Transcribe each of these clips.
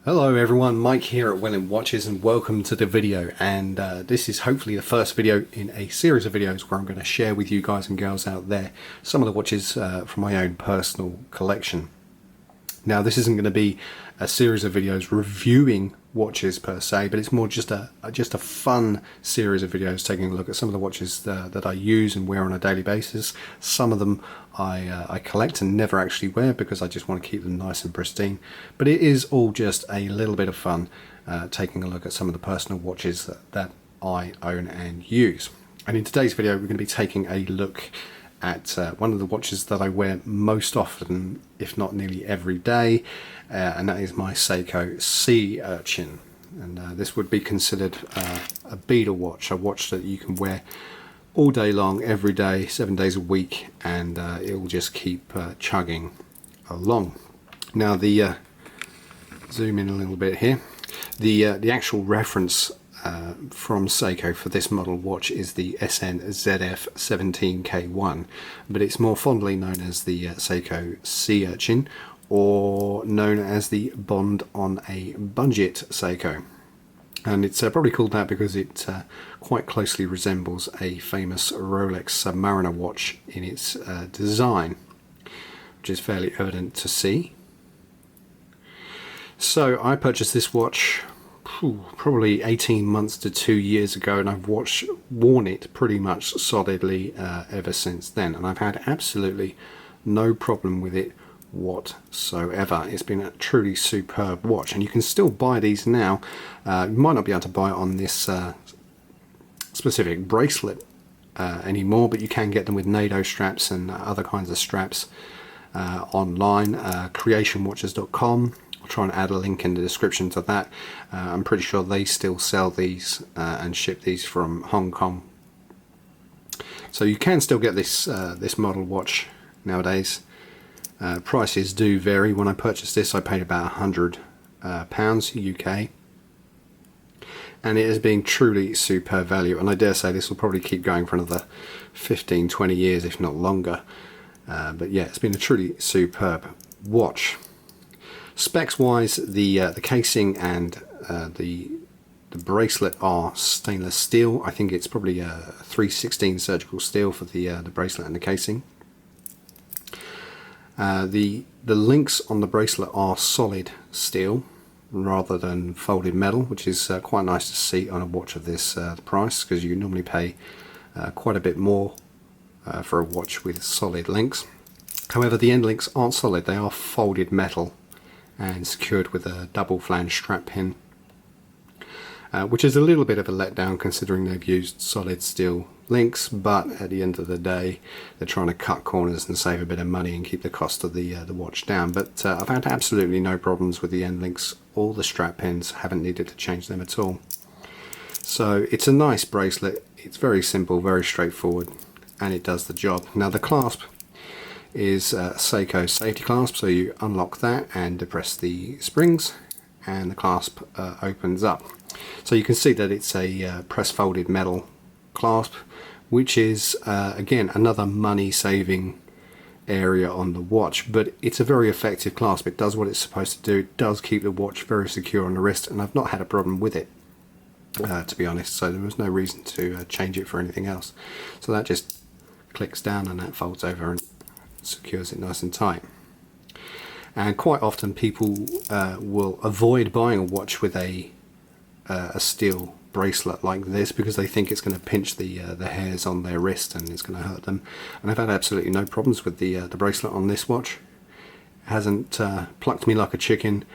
Hello everyone, Mike here at Welling Watches and welcome to the video, and this is hopefully the first video in a series of videos where I'm going to share with you guys and girls out there some of the watches from my own personal collection. Now this isn't going to be a series of videos reviewing watches per se, but it's more just a fun series of videos taking a look at some of the watches that I use and wear on a daily basis. Some of them I collect and never actually wear because I just want to keep them nice and pristine, but it is all just a little bit of fun taking a look at some of the personal watches that I own and use. And in today's video we're going to be taking a look at one of the watches that I wear most often, if not nearly every day, and that is my Seiko Urchin. And this would be considered a beater watch, a watch that you can wear all day long, every day, 7 days a week, and it will just keep chugging along. Now the zoom in a little bit here. The actual reference from Seiko for this model watch is the SNZF17K1, but it's more fondly known as the Seiko Urchin, or known as the Bond on a Budget Seiko. And it's probably called that because it quite closely resembles a famous Rolex Submariner watch in its design, which is fairly evident to see. So I purchased this watch probably 18 months to 2 years ago, and I've worn it pretty much solidly ever since then, and I've had absolutely no problem with it whatsoever. It's been a truly superb watch, and you can still buy these now. You might not be able to buy it on this specific bracelet anymore, but you can get them with NATO straps and other kinds of straps online. creationwatches.com. I'll try and add a link in the description to that. I'm pretty sure they still sell these and ship these from Hong Kong. So you can still get this this model watch nowadays. Prices do vary. When I purchased this I paid about £100 UK, and it has been truly superb value, and I dare say this will probably keep going for another 15-20 years if not longer. But yeah, it's been a truly superb watch. Specs wise, the casing and the bracelet are stainless steel. I think it's probably a 316 surgical steel for the bracelet and the casing. The links on the bracelet are solid steel rather than folded metal, which is quite nice to see on a watch of this price, because you normally pay quite a bit more for a watch with solid links. However, the end links aren't solid, they are folded metal and secured with a double flange strap pin, which is a little bit of a letdown considering they've used solid steel links, but at the end of the day they're trying to cut corners and save a bit of money and keep the cost of the watch down. But I've had absolutely no problems with the end links or the strap pins, haven't needed to change them at all. So it's a nice bracelet, it's very simple, very straightforward, and it does the job. Now the clasp is a Seiko safety clasp, so you unlock that and depress the springs and the clasp opens up. So you can see that it's a press folded metal clasp, which is again another money saving area on the watch, but it's a very effective clasp. It does what it's supposed to do. It does keep the watch very secure on the wrist, and I've not had a problem with it to be honest, so there was no reason to change it for anything else. So that just clicks down and that folds over and secures it nice and tight. And quite often people will avoid buying a watch with a steel bracelet like this because they think it's going to pinch the hairs on their wrist and it's going to hurt them. And I've had absolutely no problems with the bracelet on this watch. It hasn't plucked me like a chicken,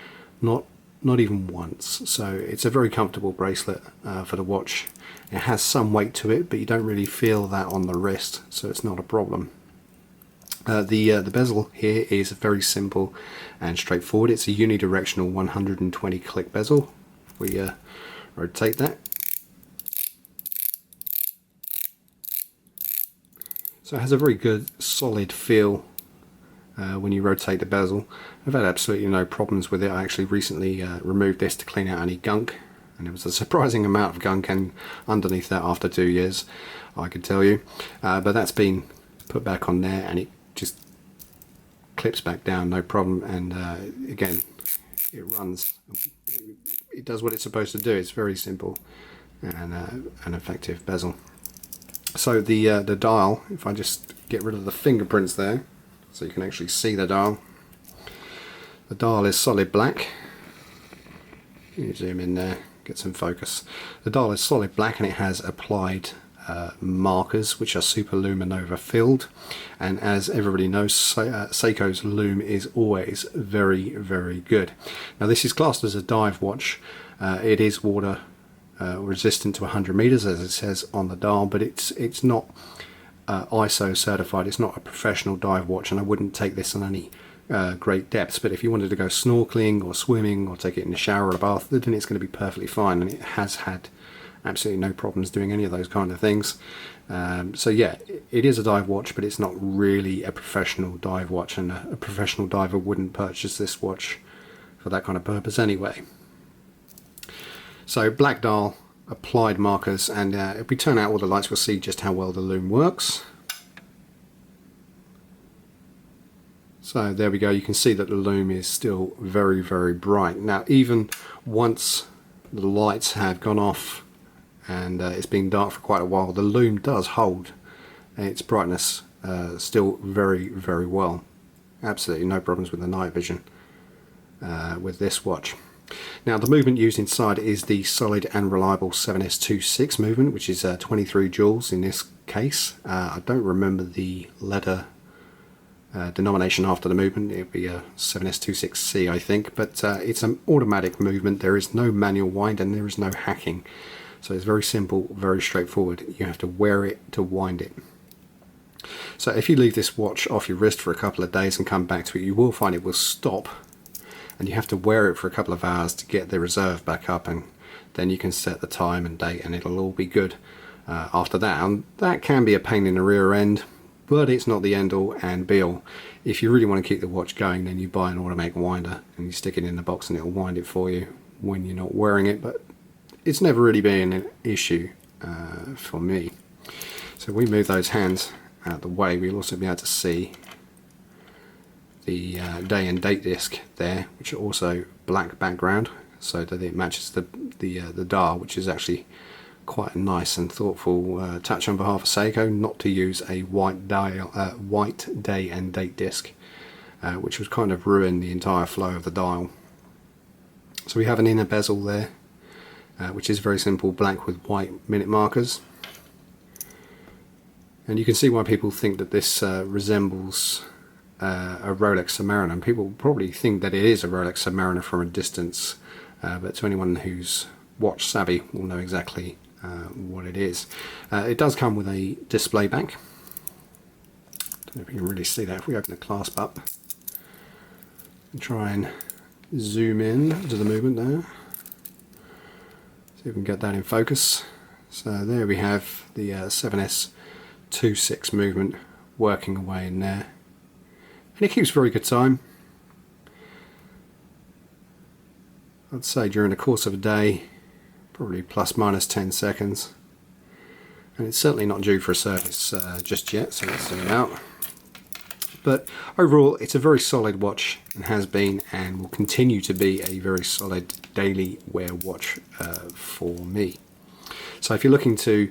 not even once. So it's a very comfortable bracelet for the watch. It has some weight to it, but you don't really feel that on the wrist, so it's not a problem. The bezel here is very simple and straightforward. It's a unidirectional 120 click bezel. If we rotate that, so it has a very good solid feel when you rotate the bezel. I've had absolutely no problems with it. I actually recently removed this to clean out any gunk, and there was a surprising amount of gunk underneath that after 2 years, I can tell you. But that's been put back on there and it just clips back down no problem. And again, it runs. It does what it's supposed to do. It's very simple and an effective bezel. So the dial, if I just get rid of the fingerprints there, so you can actually see the dial. The dial is solid black. You zoom in there, get some focus. The dial is solid black and it has applied markers which are super luminova filled, and as everybody knows, Seiko's lume is always very, very good. Now this is classed as a dive watch. It is water resistant to 100 meters, as it says on the dial, but it's not ISO certified. It's not a professional dive watch, and I wouldn't take this on any great depths. But if you wanted to go snorkeling or swimming or take it in the shower or a bath, then it's going to be perfectly fine, and it has had absolutely no problems doing any of those kind of things. So yeah, it is a dive watch, but it's not really a professional dive watch, and a professional diver wouldn't purchase this watch for that kind of purpose anyway. So black dial, applied markers, and if we turn out all the lights, we'll see just how well the lume works. So there we go, you can see that the lume is still very, very bright. Now even once the lights have gone off and it's been dark for quite a while, the lume does hold its brightness still very, very well. Absolutely no problems with the night vision with this watch. Now the movement used inside is the solid and reliable 7S26 movement, which is 23 joules in this case. I don't remember the letter denomination after the movement. It'd be a 7S26C, I think, but it's an automatic movement. There is no manual wind and there is no hacking, so it's very simple, very straightforward. You have to wear it to wind it. So if you leave this watch off your wrist for a couple of days and come back to it, you will find it will stop, and you have to wear it for a couple of hours to get the reserve back up, and then you can set the time and date and it'll all be good after that. And that can be a pain in the rear end, but it's not the end all and be all. If you really want to keep the watch going, then you buy an automatic winder and you stick it in the box and it'll wind it for you when you're not wearing it, but it's never really been an issue for me. So we move those hands out of the way, we'll also be able to see the day and date disc there, which are also black background, so that it matches the dial, which is actually quite a nice and thoughtful touch on behalf of Seiko, not to use a white day and date disc, which would kind of ruin the entire flow of the dial. So we have an inner bezel there, which is very simple, black with white minute markers, and you can see why people think that this resembles a Rolex Submariner, and people probably think that it is a Rolex Submariner from a distance, but to anyone who's watch savvy will know exactly what it is. It does come with a display back. Don't know if you can really see that. If we open the clasp up and try and zoom in to the movement there, see if we can get that in focus. So there we have the 7S26 movement working away in there. And it keeps very good time. I'd say during the course of a day, probably plus minus 10 seconds. And it's certainly not due for a service just yet, so let's zoom out. But overall, it's a very solid watch, and has been and will continue to be a very solid daily wear watch for me. So if you're looking to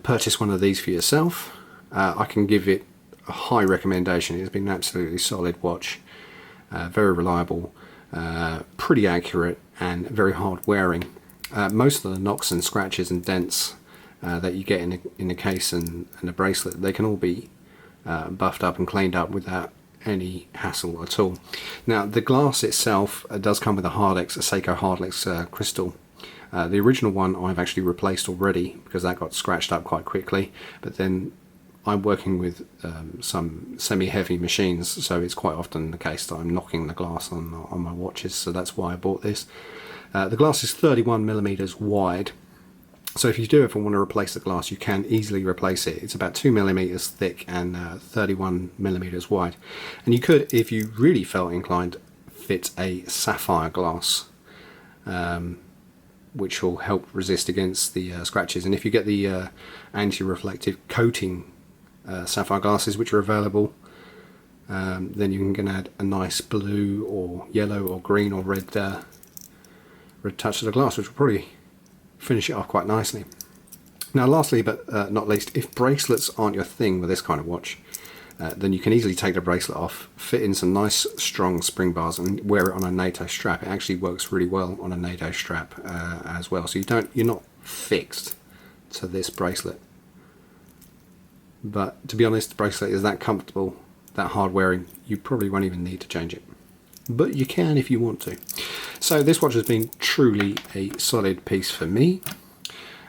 purchase one of these for yourself, I can give it a high recommendation. It's been an absolutely solid watch, very reliable, pretty accurate, and very hard wearing. Most of the knocks and scratches and dents that you get in the case and the bracelet, they can all be buffed up and cleaned up without any hassle at all. Now the glass itself does come with a Seiko Hardlex crystal. The original one I've actually replaced already because that got scratched up quite quickly, but then I'm working with some semi-heavy machines, so it's quite often the case that I'm knocking the glass on my watches, so that's why I bought this. The glass is 31mm wide, so if you do ever want to replace the glass, you can easily replace it. It's about 2mm thick and 31mm wide, and you could, if you really felt inclined, fit a sapphire glass, which will help resist against the scratches. And if you get the anti-reflective coating sapphire glasses, which are available then you can add a nice blue or yellow or green or red touch to the glass, which will probably finish it off quite nicely. Now lastly but not least, if bracelets aren't your thing with this kind of watch, then you can easily take the bracelet off, fit in some nice strong spring bars and wear it on a NATO strap. It actually works really well on a NATO strap as well, so you're not fixed to this bracelet. But to be honest, the bracelet is that comfortable, that hard wearing, you probably won't even need to change it. But you can if you want to. So this watch has been truly a solid piece for me,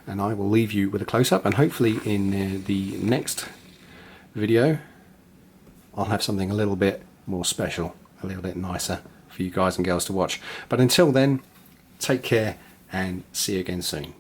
and I will leave you with a close-up, and hopefully in the next video I'll have something a little bit more special, a little bit nicer for you guys and girls to watch. But until then, take care and see you again soon.